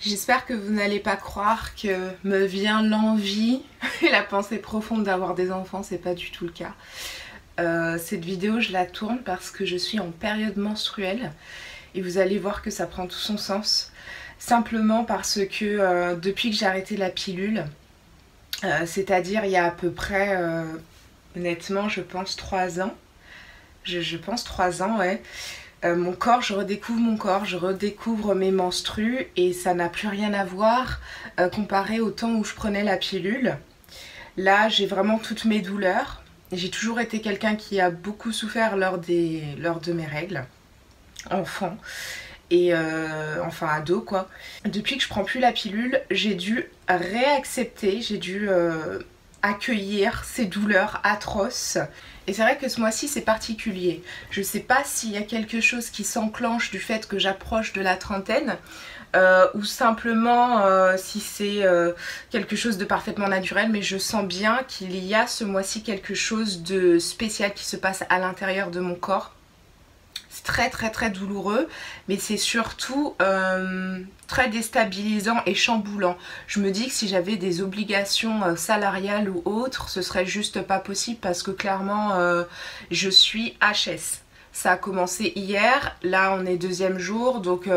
J'espère que vous n'allez pas croire que me vient l'envie et la pensée profonde d'avoir des enfants, c'est pas du tout le cas. Cette vidéo je la tourne parce que je suis en période menstruelle et vous allez voir que ça prend tout son sens. Simplement parce que depuis que j'ai arrêté la pilule, c'est-à-dire il y a à peu près, honnêtement je pense 3 ans, je pense 3 ans, ouais. Mon corps, je redécouvre mon corps, je redécouvre mes menstrues et ça n'a plus rien à voir comparé au temps où je prenais la pilule. Là, j'ai vraiment toutes mes douleurs. J'ai toujours été quelqu'un qui a beaucoup souffert lors de mes règles, enfant et enfin ado quoi. Depuis que je prends plus la pilule, j'ai dû réaccepter, j'ai dû accueillir ces douleurs atroces. Et c'est vrai que ce mois-ci c'est particulier. Je sais pas s'il y a quelque chose qui s'enclenche du fait que j'approche de la trentaine ou simplement si c'est quelque chose de parfaitement naturel, mais je sens bien qu'il y a ce mois-ci quelque chose de spécial qui se passe à l'intérieur de mon corps. C'est très douloureux, mais c'est surtout très déstabilisant et chamboulant. Je me dis que si j'avais des obligations salariales ou autres, ce serait juste pas possible parce que clairement je suis HS. Ça a commencé hier, là on est 2e jour, donc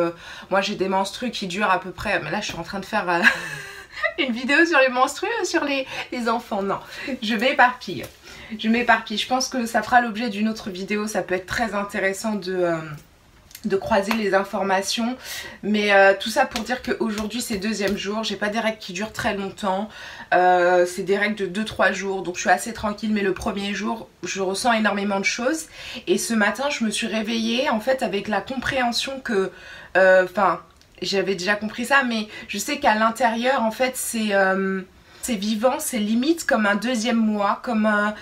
moi j'ai des menstrues qui durent à peu près, mais là je suis en train de faire une vidéo sur les menstrues, sur les enfants, non, je m'éparpille. Je m'éparpille, je pense que ça fera l'objet d'une autre vidéo, ça peut être très intéressant de croiser les informations, mais tout ça pour dire qu'aujourd'hui c'est 2e jour, j'ai pas des règles qui durent très longtemps, c'est des règles de 2-3 jours, donc je suis assez tranquille, mais le premier jour je ressens énormément de choses, et ce matin je me suis réveillée en fait avec la compréhension que, enfin j'avais déjà compris ça, mais je sais qu'à l'intérieur en fait c'est vivant, c'est limite comme un 2e moi, comme un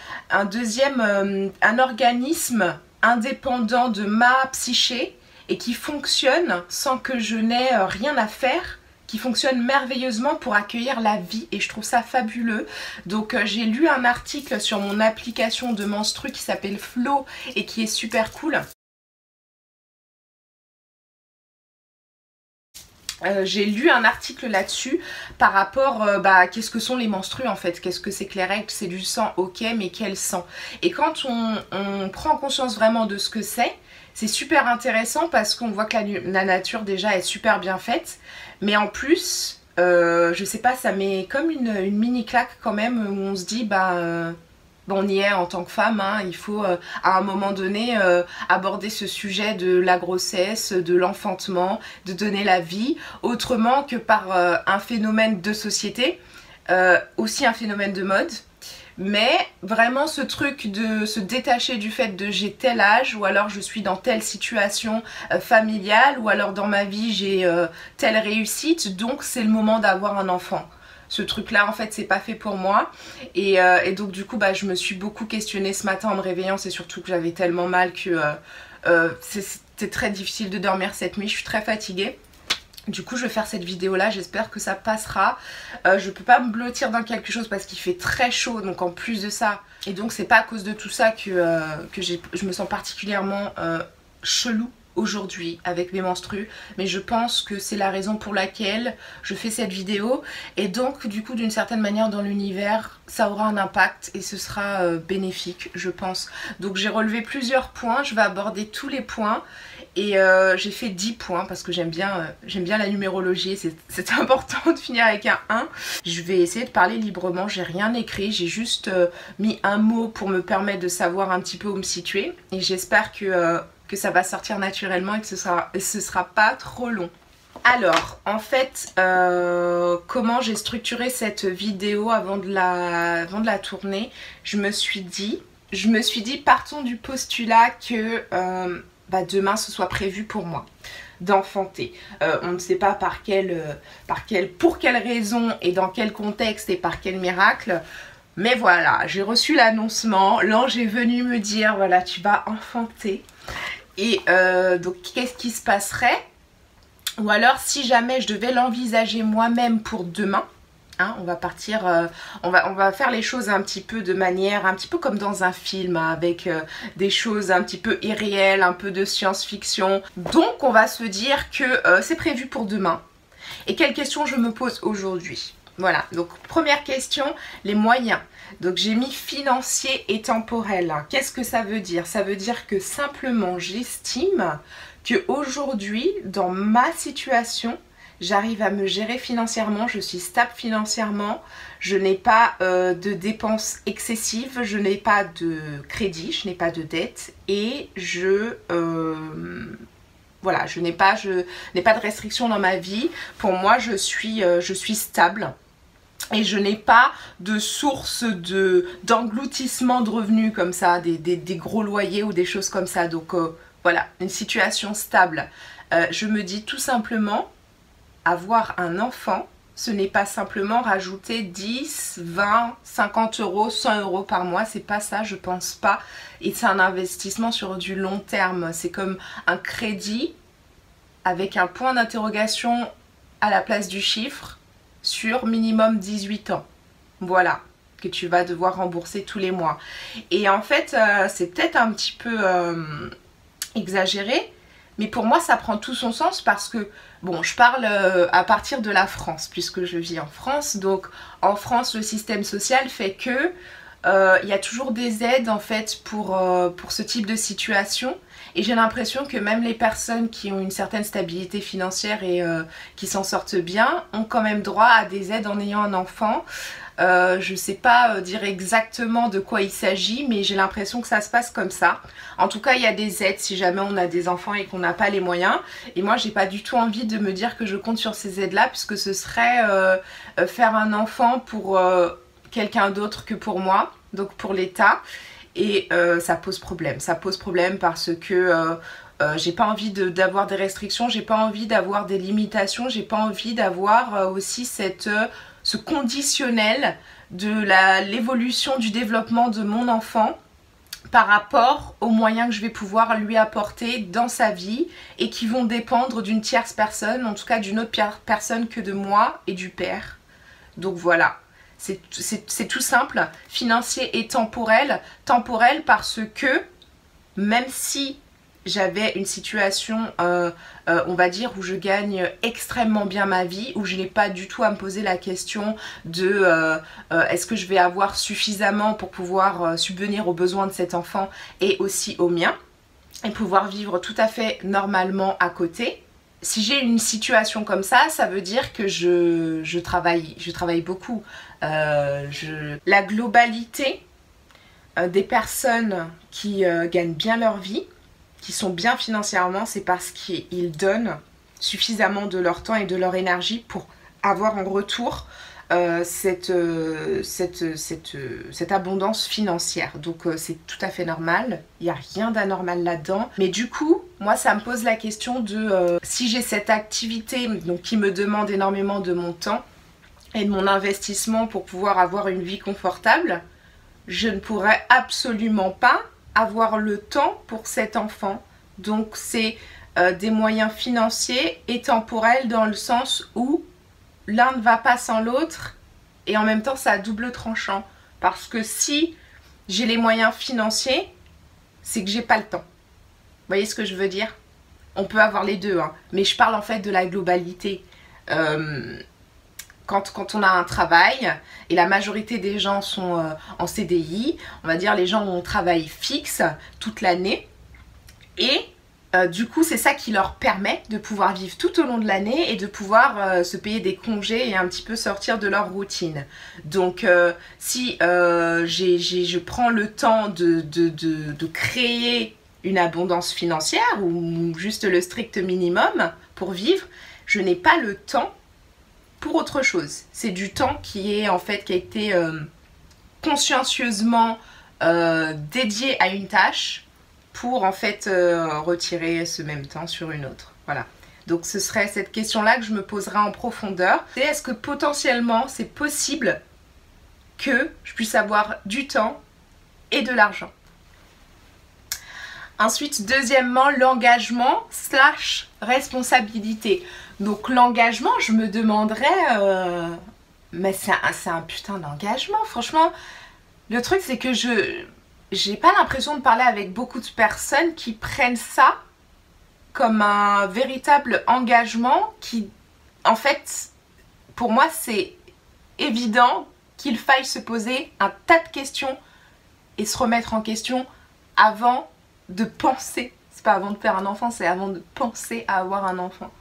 organisme indépendant de ma psyché et qui fonctionne sans que je n'ai rien à faire, qui fonctionne merveilleusement pour accueillir la vie et je trouve ça fabuleux. Donc j'ai lu un article sur mon application de menstru qui s'appelle Flow et qui est super cool. J'ai lu un article là-dessus par rapport à qu'est-ce que sont les menstrues en fait, qu'est-ce que c'est que les règles, c'est du sang, ok, mais quel sang? Et quand on prend conscience vraiment de ce que c'est super intéressant parce qu'on voit que la nature déjà est super bien faite, mais en plus, je sais pas, ça met comme une mini claque quand même où on se dit on y est en tant que femme, hein, il faut à un moment donné aborder ce sujet de la grossesse, de l'enfantement, de donner la vie, autrement que par un phénomène de société, aussi un phénomène de mode, mais vraiment ce truc de se détacher du fait de j'ai tel âge, ou alors je suis dans telle situation familiale, ou alors dans ma vie j'ai telle réussite, donc c'est le moment d'avoir un enfant. Ce truc là en fait c'est pas fait pour moi et donc du coup je me suis beaucoup questionnée ce matin en me réveillant. C'est surtout que j'avais tellement mal que c'était très difficile de dormir cette nuit, je suis très fatiguée. Du coup je vais faire cette vidéo là, j'espère que ça passera. Je peux pas me blottir dans quelque chose parce qu'il fait très chaud, donc en plus de ça, et donc c'est pas à cause de tout ça que je me sens particulièrement chelou aujourd'hui avec mes menstrues, mais je pense que c'est la raison pour laquelle je fais cette vidéo, et donc du coup d'une certaine manière dans l'univers ça aura un impact et ce sera bénéfique je pense. Donc j'ai relevé plusieurs points, je vais aborder tous les points et j'ai fait 10 points parce que j'aime bien la numérologie, c'est important de finir avec un 1. Je vais essayer de parler librement, j'ai rien écrit, j'ai juste mis un mot pour me permettre de savoir un petit peu où me situer, et j'espère que ça va sortir naturellement et que ce sera pas trop long. Alors, en fait, comment j'ai structuré cette vidéo avant de la tourner, je me suis dit, partons du postulat que demain ce soit prévu pour moi d'enfanter. On ne sait pas pour quelle raison et dans quel contexte et par quel miracle. Mais voilà, j'ai reçu l'annoncement, l'ange est venu me dire voilà tu vas enfanter. Et donc qu'est-ce qui se passerait? Ou alors si jamais je devais l'envisager moi-même pour demain, hein, on va partir, on va faire les choses un petit peu de manière, un petit peu comme dans un film, hein, avec des choses un petit peu irréelles, un peu de science-fiction. Donc on va se dire que c'est prévu pour demain. Et quelle question je me pose aujourd'hui? Voilà, donc première question, les moyens. Donc j'ai mis financier et temporel. Qu'est-ce que ça veut dire? Ça veut dire que simplement j'estime qu'aujourd'hui, dans ma situation, j'arrive à me gérer financièrement, je suis stable financièrement, je n'ai pas de dépenses excessives, je n'ai pas de crédit, je n'ai pas de dette et voilà, je n'ai pas de restrictions dans ma vie. Pour moi, je suis stable. Et je n'ai pas de source d'engloutissement de revenus comme ça, des gros loyers ou des choses comme ça. Donc voilà, une situation stable. Je me dis tout simplement, avoir un enfant, ce n'est pas simplement rajouter 10, 20, 50 euros, 100 euros par mois. C'est pas ça, je pense pas. Et c'est un investissement sur du long terme. C'est comme un crédit avec un point d'interrogation à la place du chiffre, sur minimum 18 ans. Voilà, que tu vas devoir rembourser tous les mois. Et en fait, c'est peut-être un petit peu exagéré, mais pour moi, ça prend tout son sens parce que, bon, je parle à partir de la France, puisque je vis en France. Donc, en France, le système social fait que il y a toujours des aides, en fait, pour ce type de situation. Et j'ai l'impression que même les personnes qui ont une certaine stabilité financière et qui s'en sortent bien ont quand même droit à des aides en ayant un enfant. Je ne sais pas dire exactement de quoi il s'agit, mais j'ai l'impression que ça se passe comme ça. En tout cas, il y a des aides si jamais on a des enfants et qu'on n'a pas les moyens. Et moi, j'ai pas du tout envie de me dire que je compte sur ces aides-là, puisque ce serait faire un enfant pour quelqu'un d'autre que pour moi, donc pour l'État. Et ça pose problème. Ça pose problème parce que j'ai pas envie d'avoir des restrictions, j'ai pas envie d'avoir des limitations, j'ai pas envie d'avoir aussi ce conditionnel de l'évolution du développement de mon enfant par rapport aux moyens que je vais pouvoir lui apporter dans sa vie et qui vont dépendre d'une tierce personne, en tout cas d'une autre personne que de moi et du père. Donc voilà. C'est tout simple, financier et temporel. Temporel parce que même si j'avais une situation, on va dire, où je gagne extrêmement bien ma vie, où je n'ai pas du tout à me poser la question de est-ce que je vais avoir suffisamment pour pouvoir subvenir aux besoins de cet enfant et aussi aux miens, et pouvoir vivre tout à fait normalement à côté. Si j'ai une situation comme ça veut dire que je travaille beaucoup. La globalité des personnes qui gagnent bien leur vie, qui sont bien financièrement, c'est parce qu'ils donnent suffisamment de leur temps et de leur énergie pour avoir en retour cette abondance financière. Donc c'est tout à fait normal, il n'y a rien d'anormal là-dedans. Mais du coup, moi ça me pose la question de si j'ai cette activité donc, qui me demande énormément de mon temps et de mon investissement pour pouvoir avoir une vie confortable, je ne pourrais absolument pas avoir le temps pour cet enfant. Donc c'est des moyens financiers et temporels dans le sens où l'un ne va pas sans l'autre et en même temps c'est à double tranchant. Parce que si j'ai les moyens financiers, c'est que j'ai pas le temps. Vous voyez ce que je veux dire? On peut avoir les deux, hein, mais je parle en fait de la globalité. Quand on a un travail, et la majorité des gens sont en CDI, on va dire les gens ont un travail fixe toute l'année, et du coup c'est ça qui leur permet de pouvoir vivre tout au long de l'année et de pouvoir se payer des congés et un petit peu sortir de leur routine. Donc si je prends le temps de créer une abondance financière ou juste le strict minimum pour vivre, je n'ai pas le temps pour autre chose. C'est du temps qui a été consciencieusement dédié à une tâche pour en fait retirer ce même temps sur une autre. Voilà. Donc ce serait cette question-là que je me poserai en profondeur. Est-ce que potentiellement c'est possible que je puisse avoir du temps et de l'argent? Ensuite, deuxièmement, l'engagement / responsabilité. Donc l'engagement, je me demanderais, mais c'est un putain d'engagement, franchement. Le truc, c'est que j'ai pas l'impression de parler avec beaucoup de personnes qui prennent ça comme un véritable engagement qui en fait, pour moi, c'est évident qu'il faille se poser un tas de questions et se remettre en question avant de penser. C'est pas avant de faire un enfant, c'est avant de penser à avoir un enfant.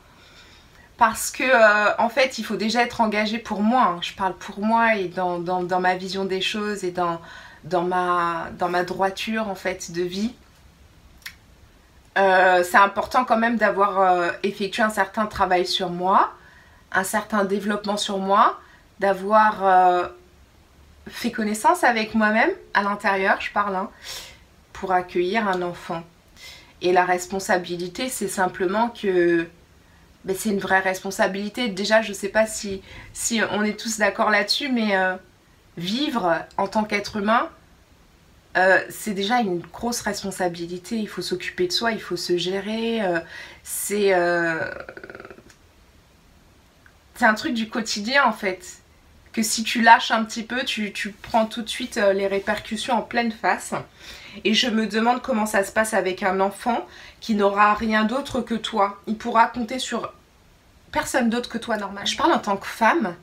Parce que, en fait, il faut déjà être engagé pour moi. Hein. Je parle pour moi et dans ma vision des choses et dans ma droiture, en fait, de vie. C'est important quand même d'avoir effectué un certain travail sur moi, un certain développement sur moi, d'avoir fait connaissance avec moi-même, à l'intérieur, je parle, hein, pour accueillir un enfant. Et la responsabilité, c'est simplement que ben, c'est une vraie responsabilité. Déjà, je sais pas si on est tous d'accord là-dessus, mais vivre en tant qu'être humain, c'est déjà une grosse responsabilité. Il faut s'occuper de soi, il faut se gérer. C'est un truc du quotidien en fait. Que si tu lâches un petit peu, tu prends tout de suite les répercussions en pleine face. Et je me demande comment ça se passe avec un enfant qui n'aura rien d'autre que toi. Il pourra compter sur personne d'autre que toi, normal. Je parle en tant que femme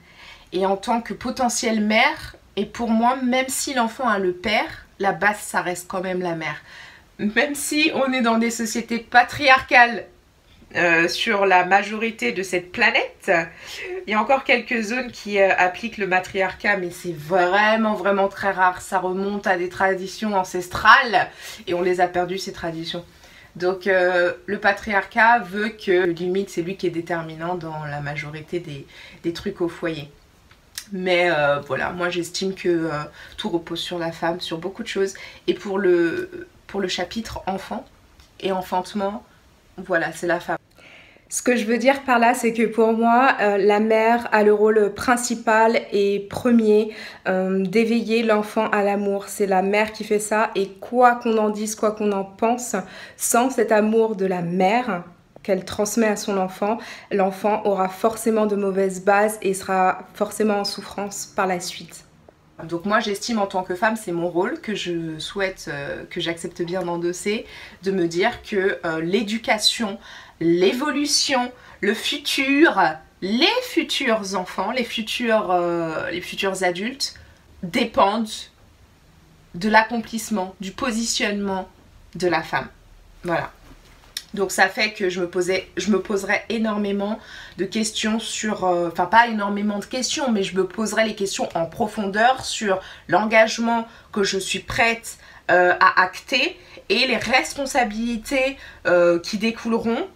et en tant que potentielle mère. Et pour moi, même si l'enfant a le père, la base, ça reste quand même la mère. Même si on est dans des sociétés patriarcales sur la majorité de cette planète, il y a encore quelques zones qui appliquent le matriarcat, mais c'est vraiment vraiment très rare. Ça remonte à des traditions ancestrales et on les a perdues ces traditions. Donc le patriarcat veut que limite c'est lui qui est déterminant dans la majorité des trucs au foyer. Mais voilà, moi j'estime que tout repose sur la femme, sur beaucoup de choses. Et pour le chapitre enfant et enfantement, voilà, c'est la femme. Ce que je veux dire par là, c'est que pour moi, la mère a le rôle principal et premier d'éveiller l'enfant à l'amour. C'est la mère qui fait ça et quoi qu'on en dise, quoi qu'on en pense, sans cet amour de la mère qu'elle transmet à son enfant, l'enfant aura forcément de mauvaises bases et sera forcément en souffrance par la suite. Donc moi j'estime en tant que femme, c'est mon rôle que je souhaite, que j'accepte bien d'endosser, de me dire que l'éducation, l'évolution, le futur, les futurs enfants, les futurs adultes dépendent de l'accomplissement, du positionnement de la femme. Voilà. Donc ça fait que je me poserai énormément de questions sur, enfin pas énormément de questions, mais je me poserai les questions en profondeur sur l'engagement que je suis prête à acter et les responsabilités qui découleront.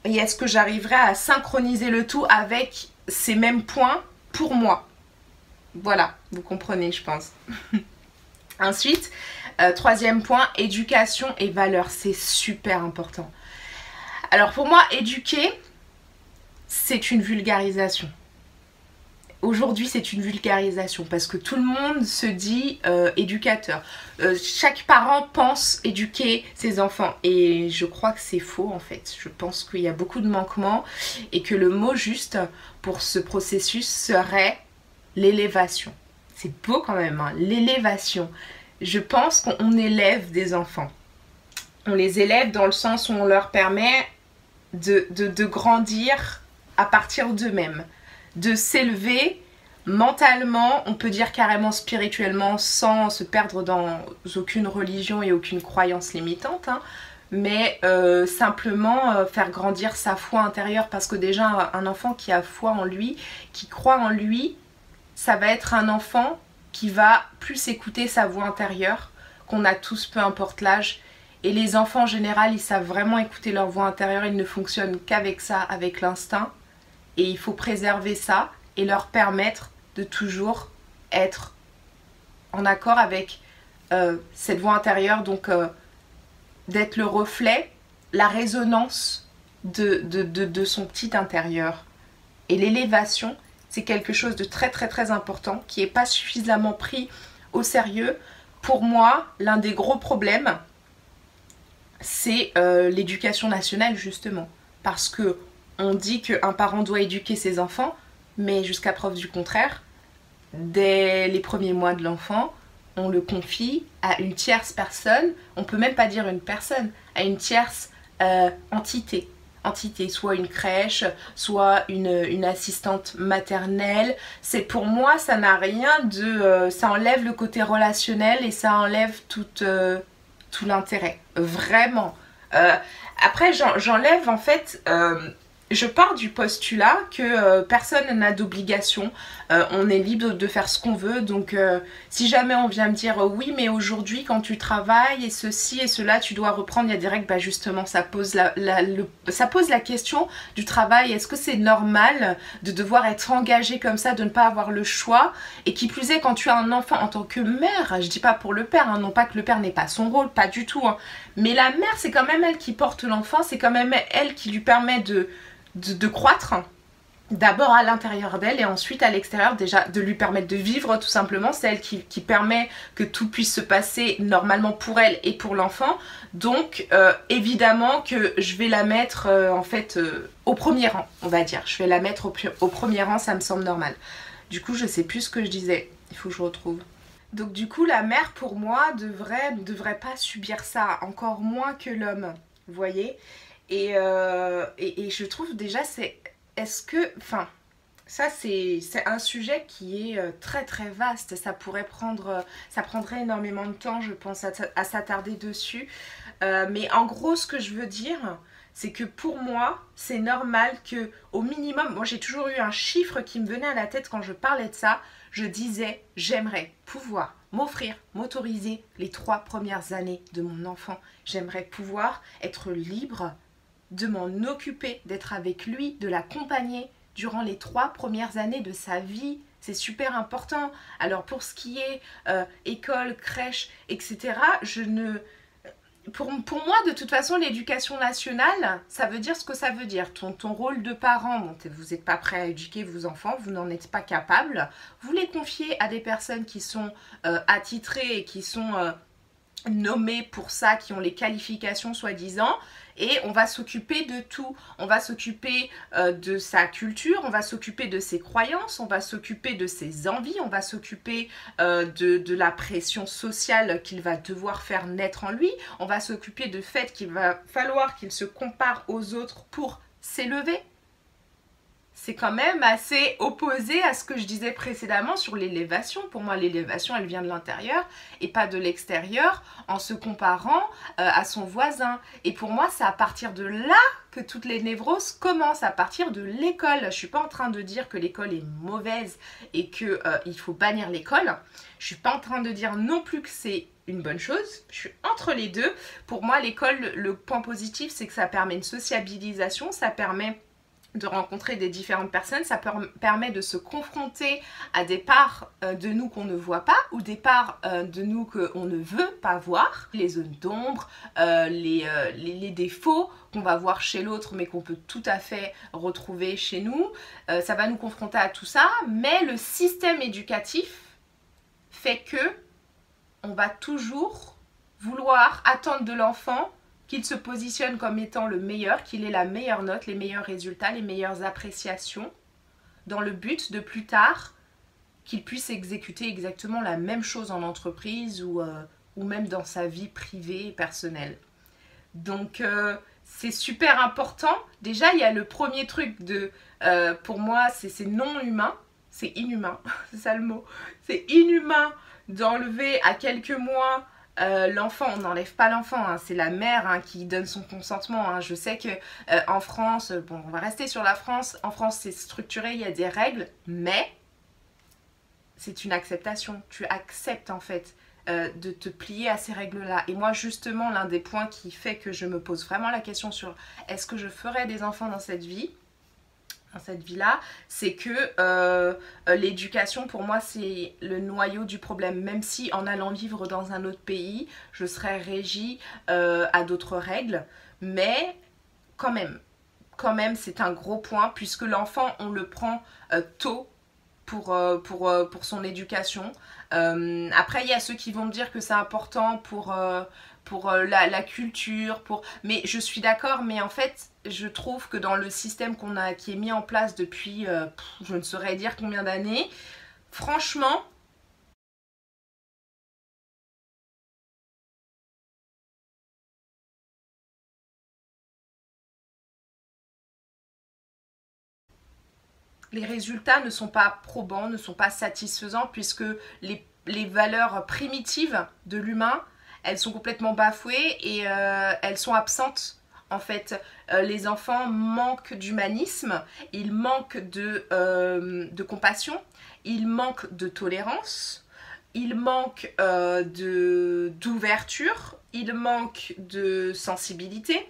Et est-ce que j'arriverai à synchroniser le tout avec ces mêmes points pour moi? Voilà, vous comprenez je pense. Ensuite, troisième point, éducation et valeurs, c'est super important. Alors pour moi, éduquer, c'est une vulgarisation. Aujourd'hui, c'est une vulgarisation parce que tout le monde se dit éducateur. Chaque parent pense éduquer ses enfants et je crois que c'est faux en fait. Je pense qu'il y a beaucoup de manquements et que le mot juste pour ce processus serait l'élévation. C'est beau quand même, hein, l'élévation. Je pense qu'on élève des enfants. On les élève dans le sens où on leur permet de grandir à partir d'eux-mêmes, de s'élever mentalement, on peut dire carrément spirituellement, sans se perdre dans aucune religion et aucune croyance limitante, hein, mais simplement faire grandir sa foi intérieure, parce que déjà un enfant qui a foi en lui, qui croit en lui, ça va être un enfant qui va plus écouter sa voix intérieure, qu'on a tous, peu importe l'âge. Et les enfants en général, ils savent vraiment écouter leur voix intérieure, ils ne fonctionnent qu'avec ça, avec l'instinct. Et il faut préserver ça et leur permettre de toujours être en accord avec cette voix intérieure. Donc d'être le reflet, la résonance de son petit intérieur. Et l'élévation, c'est quelque chose de très très très important qui n'est pas suffisamment pris au sérieux. Pour moi, l'un des gros problèmes, c'est l'éducation nationale justement, parce que on dit qu'un parent doit éduquer ses enfants, mais jusqu'à preuve du contraire, dès les premiers mois de l'enfant, on le confie à une tierce personne, on peut même pas dire une personne, à une tierce entité. entité, soit une crèche, soit une assistante maternelle. C'est pour moi, ça n'a rien de... ça enlève le côté relationnel et ça enlève tout l'intérêt. Vraiment. Après, j'enlève en fait... je pars du postulat que personne n'a d'obligation, on est libre de faire ce qu'on veut, donc si jamais on vient me dire oui mais aujourd'hui quand tu travailles et ceci et cela tu dois reprendre, il y a des règles, bah justement ça pose ça pose la question du travail, est-ce que c'est normal de devoir être engagé comme ça, de ne pas avoir le choix, et qui plus est quand tu as un enfant en tant que mère, je dis pas pour le père, hein, non pas que le père n'ait pas son rôle, pas du tout, hein, mais la mère c'est quand même elle qui porte l'enfant, c'est quand même elle qui lui permet de croître, d'abord à l'intérieur d'elle et ensuite à l'extérieur, déjà de lui permettre de vivre tout simplement, c'est elle qui permet que tout puisse se passer normalement pour elle et pour l'enfant, donc évidemment que je vais la mettre en fait au premier rang, on va dire, je vais la mettre au premier rang, ça me semble normal. Du coup je sais plus ce que je disais, il faut que je retrouve. Donc du coup la mère pour moi devrait pas subir ça, encore moins que l'homme, vous voyez. Et je trouve déjà, est-ce que, enfin, ça c'est un sujet qui est très très vaste, ça prendrait énormément de temps, je pense, à s'attarder dessus. Mais en gros, ce que je veux dire, c'est que pour moi, c'est normal que, au minimum, moi j'ai toujours eu un chiffre qui me venait à la tête quand je parlais de ça, je disais, j'aimerais pouvoir m'autoriser les 3 premières années de mon enfant, j'aimerais pouvoir être libre de m'en occuper, d'être avec lui, de l'accompagner durant les 3 premières années de sa vie. C'est super important. Alors pour ce qui est école, crèche, etc., pour moi, de toute façon, l'éducation nationale, ça veut dire ce que ça veut dire. Ton rôle de parent, bon, vous n'êtes pas prêt à éduquer vos enfants, vous n'en êtes pas capable. Vous les confiez à des personnes qui sont attitrées et qui sont nommés pour ça, qui ont les qualifications soi-disant, et on va s'occuper de tout. On va s'occuper de sa culture, on va s'occuper de ses croyances, on va s'occuper de ses envies, on va s'occuper de la pression sociale qu'il va devoir faire naître en lui, on va s'occuper du fait qu'il va falloir qu'il se compare aux autres pour s'élever. C'est quand même assez opposé à ce que je disais précédemment sur l'élévation. Pour moi, l'élévation, elle vient de l'intérieur et pas de l'extérieur en se comparant à son voisin. Et pour moi, c'est à partir de là que toutes les névroses commencent, à partir de l'école. Je ne suis pas en train de dire que l'école est mauvaise et qu'il faut bannir l'école. Je ne suis pas en train de dire non plus que c'est une bonne chose. Je suis entre les deux. Pour moi, l'école, le point positif, c'est que ça permet une sociabilisation, ça permet de rencontrer des différentes personnes, ça permet de se confronter à des parts de nous qu'on ne voit pas ou des parts de nous qu'on ne veut pas voir, les zones d'ombre, les défauts qu'on va voir chez l'autre mais qu'on peut tout à fait retrouver chez nous, ça va nous confronter à tout ça, mais le système éducatif fait que on va toujours vouloir attendre de l'enfant qu'il se positionne comme étant le meilleur, qu'il ait la meilleure note, les meilleurs résultats, les meilleures appréciations, dans le but de plus tard qu'il puisse exécuter exactement la même chose en entreprise ou même dans sa vie privée et personnelle. Donc c'est super important. Déjà, il y a le premier truc pour moi, c'est non humain, c'est inhumain, c'est ça le mot, c'est inhumain d'enlever à quelques mois l'enfant. On n'enlève pas l'enfant, hein, c'est la mère hein, qui donne son consentement. Hein. Je sais que en France, bon, on va rester sur la France. En France, c'est structuré, il y a des règles, mais c'est une acceptation. Tu acceptes en fait de te plier à ces règles-là. Et moi, justement, l'un des points qui fait que je me pose vraiment la question sur est-ce que je ferais des enfants dans cette vie-là, c'est que l'éducation pour moi c'est le noyau du problème, même si en allant vivre dans un autre pays je serais régie à d'autres règles, mais quand même c'est un gros point puisque l'enfant on le prend tôt pour son éducation. Après il y a ceux qui vont me dire que c'est important pour la culture, mais je suis d'accord, mais en fait je trouve que dans le système qui est mis en place depuis je ne saurais dire combien d'années, franchement les résultats ne sont pas probants, ne sont pas satisfaisants, puisque les valeurs primitives de l'humain, elles sont complètement bafouées et elles sont absentes. En fait, les enfants manquent d'humanisme, ils manquent de compassion, ils manquent de tolérance, ils manquent d'ouverture, ils manquent de sensibilité.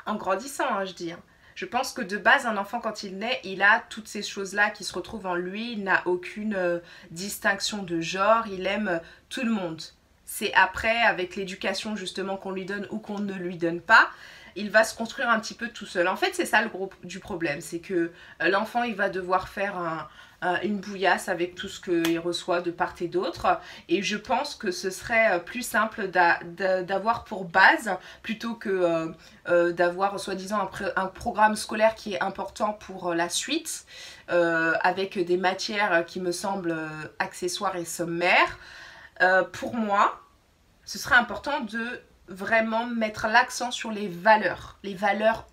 En grandissant, hein, je dis. Hein. Je pense que de base, un enfant, quand il naît, il a toutes ces choses-là qui se retrouvent en lui. Il n'a aucune distinction de genre. Il aime tout le monde. C'est après, avec l'éducation justement qu'on lui donne ou qu'on ne lui donne pas, il va se construire un petit peu tout seul. En fait, c'est ça le gros du problème. C'est que l'enfant, il va devoir faire une bouillasse avec tout ce qu'il reçoit de part et d'autre. Et je pense que ce serait plus simple d'avoir pour base, plutôt que d'avoir soi-disant un programme scolaire qui est important pour la suite, avec des matières qui me semblent accessoires et sommaires. Pour moi, ce serait important de vraiment mettre l'accent sur les valeurs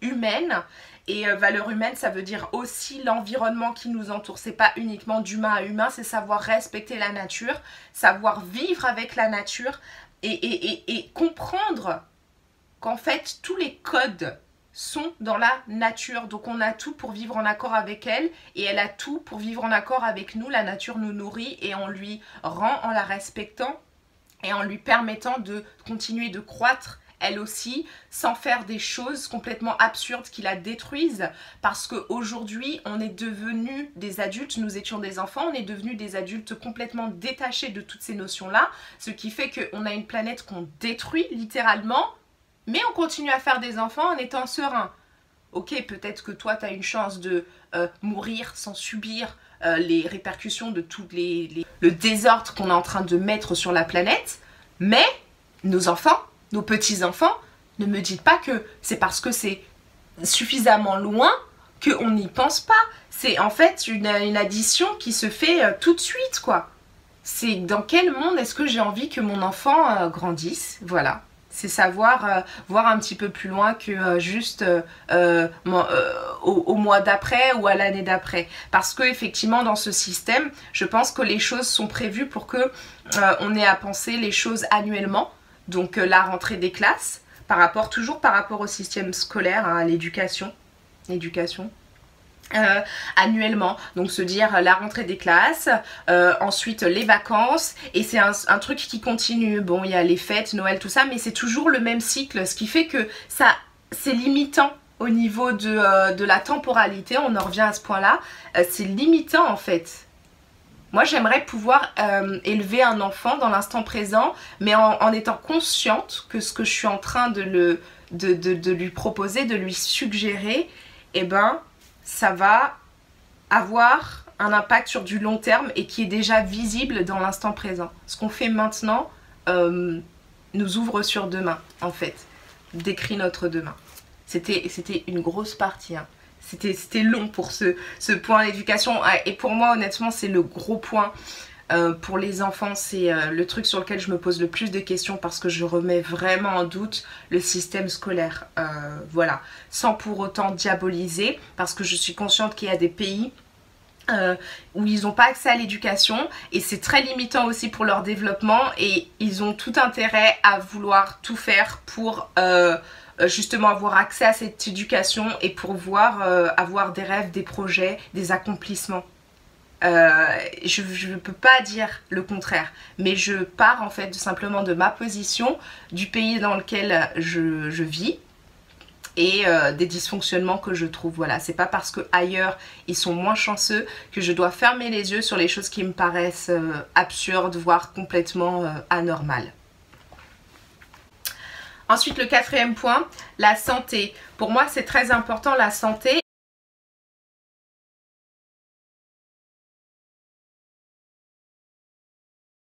humaines. Et valeurs humaines, ça veut dire aussi l'environnement qui nous entoure. C'est pas uniquement d'humain à humain, c'est savoir respecter la nature, savoir vivre avec la nature et comprendre qu'en fait, tous les codes sont dans la nature. Donc on a tout pour vivre en accord avec elle et elle a tout pour vivre en accord avec nous. La nature nous nourrit et on lui rend en la respectant et en lui permettant de continuer de croître elle aussi, sans faire des choses complètement absurdes qui la détruisent. Parce qu'aujourd'hui, on est devenus des adultes, nous étions des enfants, on est devenus des adultes complètement détachés de toutes ces notions-là. Ce qui fait qu'on a une planète qu'on détruit littéralement, mais on continue à faire des enfants en étant serein. Ok, peut-être que toi, tu as une chance de mourir sans subir les répercussions de tout le désordre qu'on est en train de mettre sur la planète, mais nos enfants, nos petits-enfants, ne me dites pas que c'est parce que c'est suffisamment loin qu'on n'y pense pas. C'est en fait une addition qui se fait tout de suite, quoi. C'est dans quel monde est-ce que j'ai envie que mon enfant grandisse, voilà. C'est savoir voir un petit peu plus loin que juste au mois d'après ou à l'année d'après. Parce que effectivement dans ce système, je pense que les choses sont prévues pour que on ait à penser les choses annuellement. Donc la rentrée des classes, toujours par rapport au système scolaire, hein, à l'éducation. Annuellement, donc se dire la rentrée des classes, ensuite les vacances, et c'est un truc qui continue. Bon, il y a les fêtes, Noël, tout ça, mais c'est toujours le même cycle, ce qui fait que ça, c'est limitant au niveau de la temporalité. On en revient à ce point-là, c'est limitant en fait. Moi, j'aimerais pouvoir élever un enfant dans l'instant présent, mais en étant consciente que ce que je suis en train de lui proposer, de lui suggérer, eh ben, ça va avoir un impact sur du long terme et qui est déjà visible dans l'instant présent. Ce qu'on fait maintenant nous ouvre sur demain, en fait, décrit notre demain. C'était une grosse partie, hein. C'était long pour ce point d'éducation. Et pour moi, honnêtement, c'est le gros point pour les enfants. C'est le truc sur lequel je me pose le plus de questions parce que je remets vraiment en doute le système scolaire. Voilà. Sans pour autant diaboliser, parce que je suis consciente qu'il y a des pays où ils n'ont pas accès à l'éducation et c'est très limitant aussi pour leur développement et ils ont tout intérêt à vouloir tout faire pour justement avoir accès à cette éducation et pour avoir des rêves, des projets, des accomplissements. Je ne peux pas dire le contraire, mais je pars en fait simplement de ma position, du pays dans lequel je vis et des dysfonctionnements que je trouve. Voilà, c'est pas parce que ailleurs ils sont moins chanceux que je dois fermer les yeux sur les choses qui me paraissent absurdes, voire complètement anormales. Ensuite, le quatrième point, la santé. Pour moi, c'est très important la santé